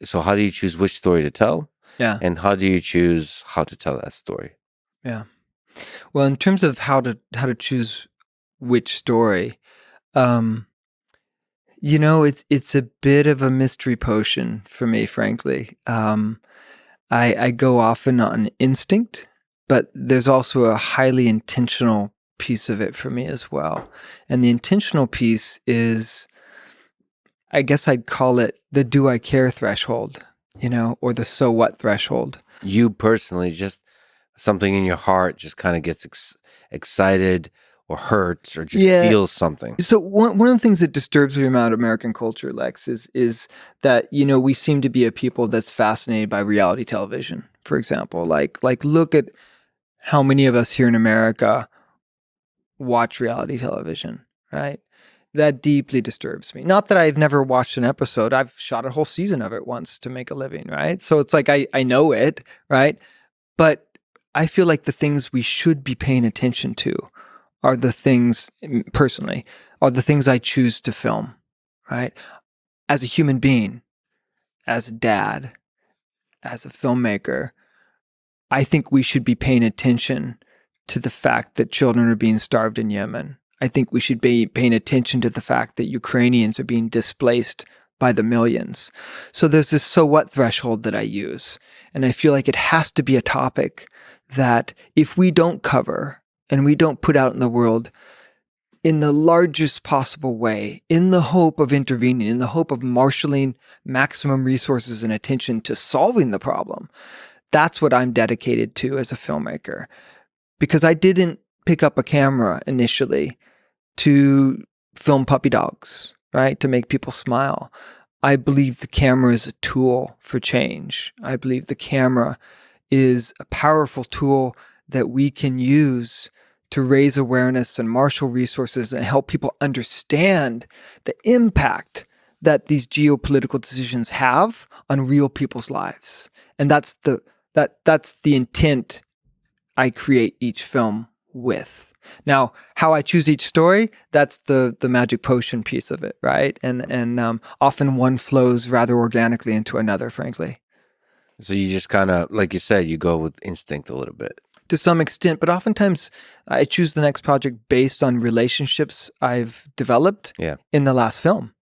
So how do you choose which story to tell? Yeah. And how do you choose how to tell that story? Yeah. Well, in terms of how to choose which story, um, it's a bit of a mystery potion for me, frankly. I go often on instinct, but there's also a highly intentional piece of it for me as well. And the intentional piece is, I guess I'd call it the do I care threshold, or the so what threshold. You personally, just something in your heart just kind of gets excited or hurts or just Yeah. feels something. So one of the things that disturbs me about American culture, Lex, is that we seem to be a people that's fascinated by reality television. For example, like look at how many of us here in America watch reality television, right? That deeply disturbs me. Not that I've never watched an episode. I've shot a whole season of it once to make a living, right? So it's like I know it, right? But I feel like the things we should be paying attention to are the things, personally, are the things I choose to film, right? As a human being, as a dad, as a filmmaker, I think we should be paying attention to the fact that children are being starved in Yemen. I think we should be paying attention to the fact that Ukrainians are being displaced by the millions. So there's this so what threshold that I use. And I feel like it has to be a topic that if we don't cover and we don't put out in the world in the largest possible way, in the hope of intervening, in the hope of marshaling maximum resources and attention to solving the problem, that's what I'm dedicated to as a filmmaker. Because I didn't pick up a camera initially to film puppy dogs, right? To make people smile. I believe the camera is a tool for change. I believe the camera is a powerful tool that we can use to raise awareness and marshal resources and help people understand the impact that these geopolitical decisions have on real people's lives. And that's the intent I create each film with. Now, how I choose each story, that's the magic potion piece of it, right? And often one flows rather organically into another, frankly. So you just kind of, like you said, you go with instinct a little bit. To some extent, but oftentimes I choose the next project based on relationships I've developed in the last film,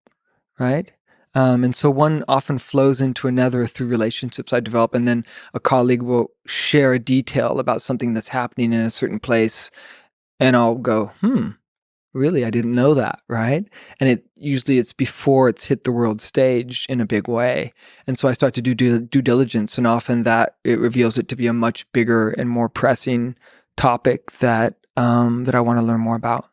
right? And so one often flows into another through relationships I develop, and then a colleague will share a detail about something that's happening in a certain place, and I'll go, really, I didn't know that, right? And it's before it's hit the world stage in a big way. And so I start to do due diligence, and often that it reveals it to be a much bigger and more pressing topic that I want to learn more about.